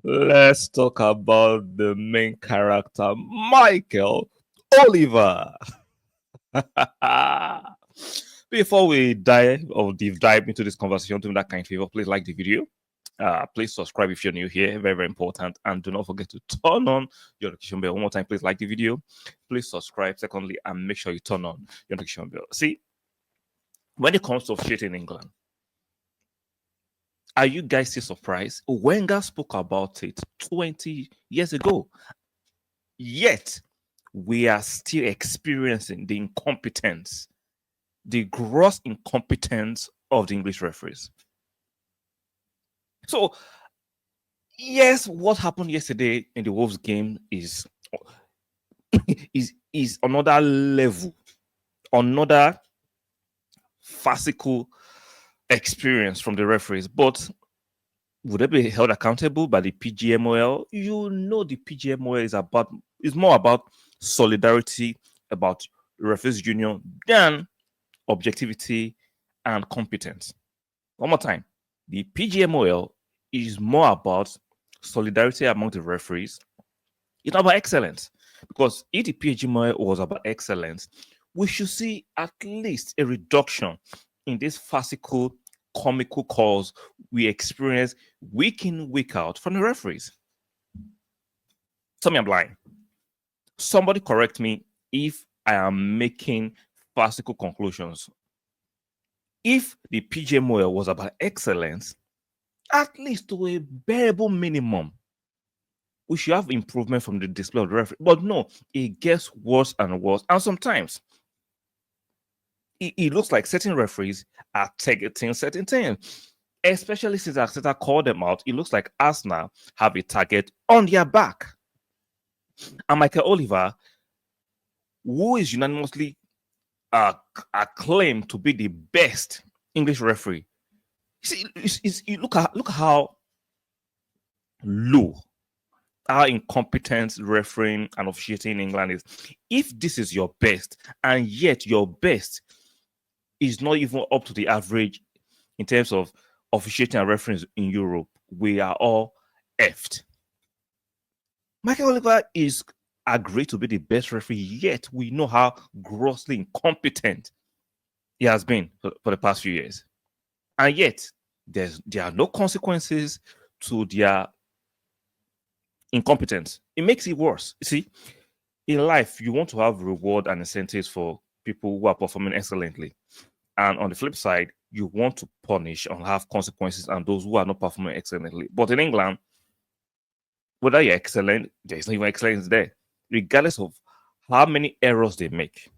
Let's talk about the main character, Micheal Oliver. Before we dive or deep dive into this conversation, do me that kind favor, please like the video. Please subscribe if you're new here, very, very important. And do not forget to turn on your notification bell. One more time, please like the video. Please subscribe. Secondly, and make sure you turn on your notification bell. See, when it comes to officiating in England, are you guys still surprised? Wenger spoke about it 20 years ago. Yet, we are still experiencing the incompetence, the gross incompetence of the English referees. So, yes, what happened yesterday in the Wolves game is another level, another farcical experience from the referees. But would they be held accountable by the PGMOL? You know, the PGMOL is more about solidarity, about referees union than objectivity and competence. One more time, the PGMOL is more about solidarity among the referees. It's not about excellence, because if the PGMOL was about excellence, we should see at least a reduction in this farcical, comical calls we experience week in, week out from the referees. Tell me I'm lying. Somebody correct me if I am making farcical conclusions. If the PGMOL was about excellence, at least to a bearable minimum, we should have improvement from the display of the referee. But no, it gets worse and worse. And sometimes it looks like certain referees are targeting certain things. Especially since Arteta called them out, it looks like Arsenal have a target on their back. And Micheal Oliver, who is unanimously acclaimed to be the best English referee, you look at how low, how incompetent refereeing and officiating in England is. If this is your best, and yet your best is not even up to the average in terms of officiating and refereeing in Europe, we are all effed. Micheal Oliver is agreed to be the best referee, yet we know how grossly incompetent he has been for the past few years. And yet, there are no consequences to their incompetence. It makes it worse. You see, in life, you want to have reward and incentives for people who are performing excellently. And on the flip side, you want to punish and have consequences on those who are not performing excellently. But in England, whether you're excellent, there's not even excellence there, regardless of how many errors they make.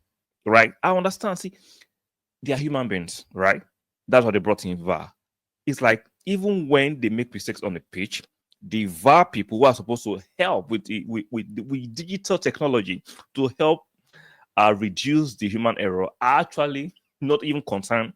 Right? I understand. See, they are human beings, right? That's what they brought in VAR. It's like even when they make mistakes on the pitch, the VAR people who are supposed to help with digital technology to help reduce the human error are actually not even concerned.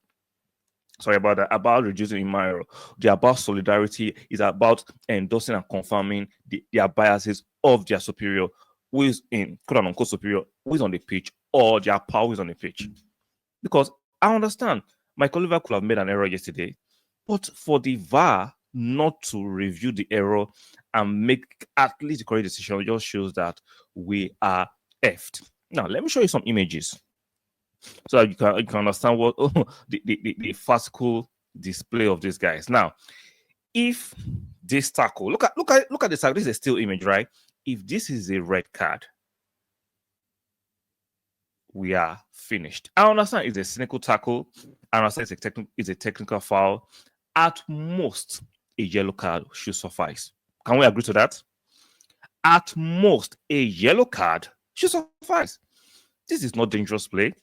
Sorry about that. About reducing human error. They're about solidarity. It's about endorsing and confirming their biases of their superior, who is in quote unquote superior, who is on the pitch, or their power who is on the pitch. Because I understand Micheal Oliver could have made an error yesterday, but for the VAR not to review the error and make at least the correct decision just shows that we are effed. Now, let me show you some images so that you can understand what the farcical display of these guys. Now, if this tackle, look at this tackle. This is a still image, right? If this is a red card, we are finished. I understand it's a cynical tackle. I understand it's a technical foul. At most, a yellow card should suffice. Can we agree to that? At most, a yellow card should suffice. This is not dangerous play.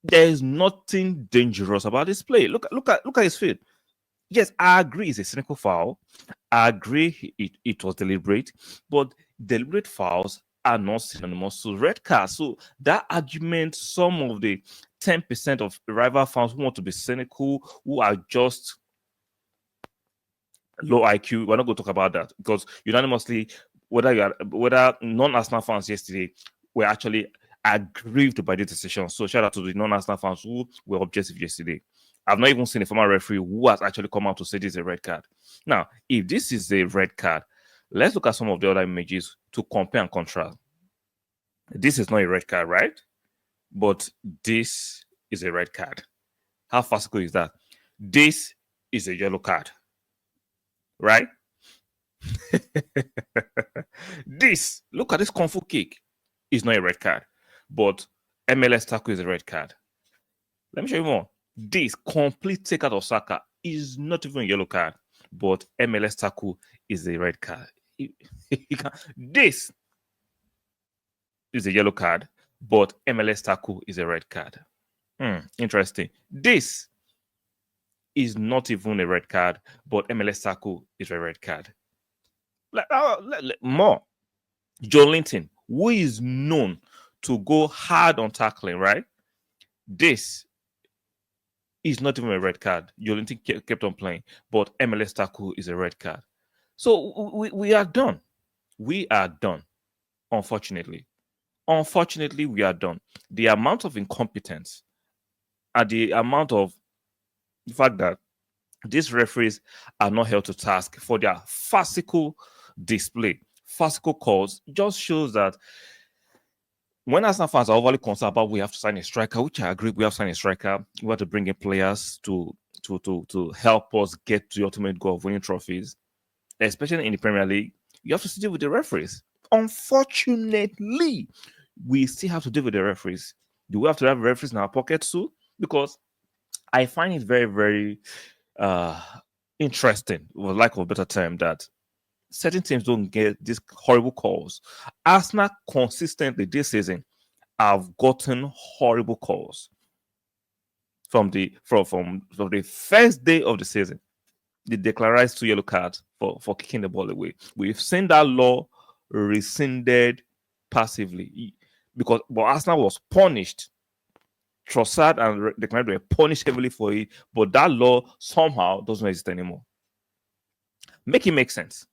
There is nothing dangerous about this play. Look at his feet. Yes, I agree it's a cynical foul. I agree it was deliberate, but deliberate fouls are not synonymous to red cards. So that argument, some of the 10% of rival fans who want to be cynical, who are just low IQ, we're not going to talk about that, because unanimously, whether non-Arsenal fans yesterday were actually aggrieved by the decision. So shout out to the non-Arsenal fans who were objective yesterday. I've not even seen a former referee who has actually come out to say this is a red card. Now, if this is a red card, let's look at some of the other images to compare and contrast. This is not a red card, right? But this is a red card. How farcical is that? This is a yellow card, right? This, look at this Kung Fu kick, is not a red card, but MLS tackle is a red card. Let me show you more. This complete take out of Saka is not even a yellow card, but MLS tackle is a red card. This is a yellow card, but MLS tackle is a red card. Interesting. This is not even a red card, but MLS tackle is a red card. More. Joe Linton, who is known to go hard on tackling, right? This is not even a red card. Joe Linton kept on playing, but MLS tackle is a red card. So we are done. We are done, unfortunately. Unfortunately, we are done. The amount of incompetence and the amount of the fact that these referees are not held to task for their farcical display, farcical calls, just shows that when Arsenal fans are overly concerned about we have to sign a striker, which I agree, we have to sign a striker, we have to bring in players to help us get to the ultimate goal of winning trophies, especially in the Premier League, you have to deal with the referees. Unfortunately, we still have to deal with the referees. Do we have to have referees in our pockets too? Because I find it very, very interesting, for lack of a better term, that certain teams don't get these horrible calls. Arsenal consistently this season have gotten horrible calls from the first day of the season. They declared 2 yellow cards for kicking the ball away. We've seen that law rescinded passively but Arsenal was punished. Trossard and Declan were punished heavily for it, but that law somehow doesn't exist anymore. Make it make sense.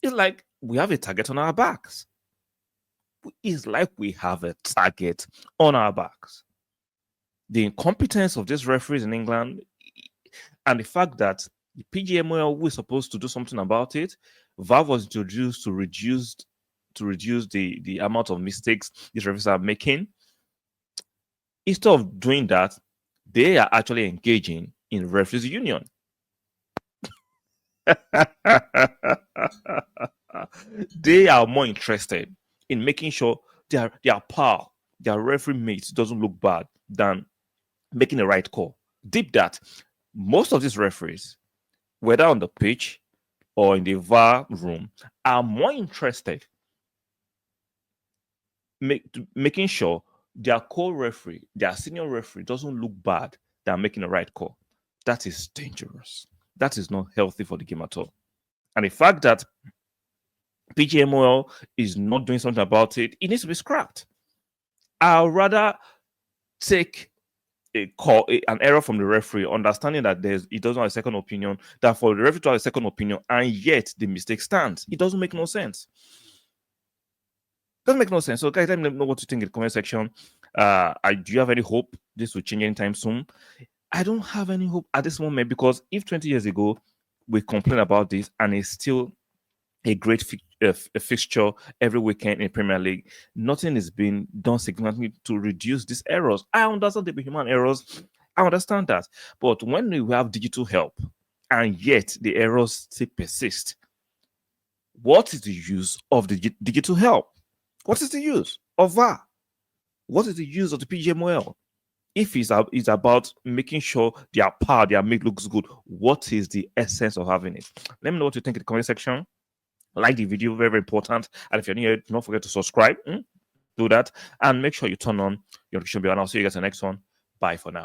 It's like we have a target on our backs. It's like we have a target on our backs. The incompetence of these referees in England and the fact that the PGMOL was supposed to do something about it, VAR was introduced to reduce the amount of mistakes these referees are making. Instead of doing that, they are actually engaging in referees union. They are more interested in making sure their pal, their referee mates doesn't look bad than making the right call. Deep that most of these referees, whether on the pitch or in the VAR room, are more interested making sure their co-referee, their senior referee doesn't look bad than making the right call. That is dangerous. That is not healthy for the game at all. And the fact that PGMOL is not doing something about it, it needs to be scrapped. I'd rather take an error from the referee, understanding that it doesn't have a second opinion, than for the referee to have a second opinion and yet the mistake stands. It doesn't make no sense. Doesn't make no sense. So guys, let me know what you think in the comment section. Do you have any hope this will change anytime soon? I don't have any hope at this moment, because if 20 years ago we complained about this and it's still a great fixture every weekend in Premier League, nothing is being done significantly to reduce these errors. I understand the human errors. I understand that. But when we have digital help and yet the errors still persist, what is the use of the digital help? What is the use of VAR? What is the use of the PGMOL? If it's about making sure their make looks good, what is the essence of having it? Let me know what you think in the comment section. Like the video, very, very important. And if you're new here, don't forget to subscribe. Do that. And make sure you turn on your notification bell. And I'll see you guys in the next one. Bye for now.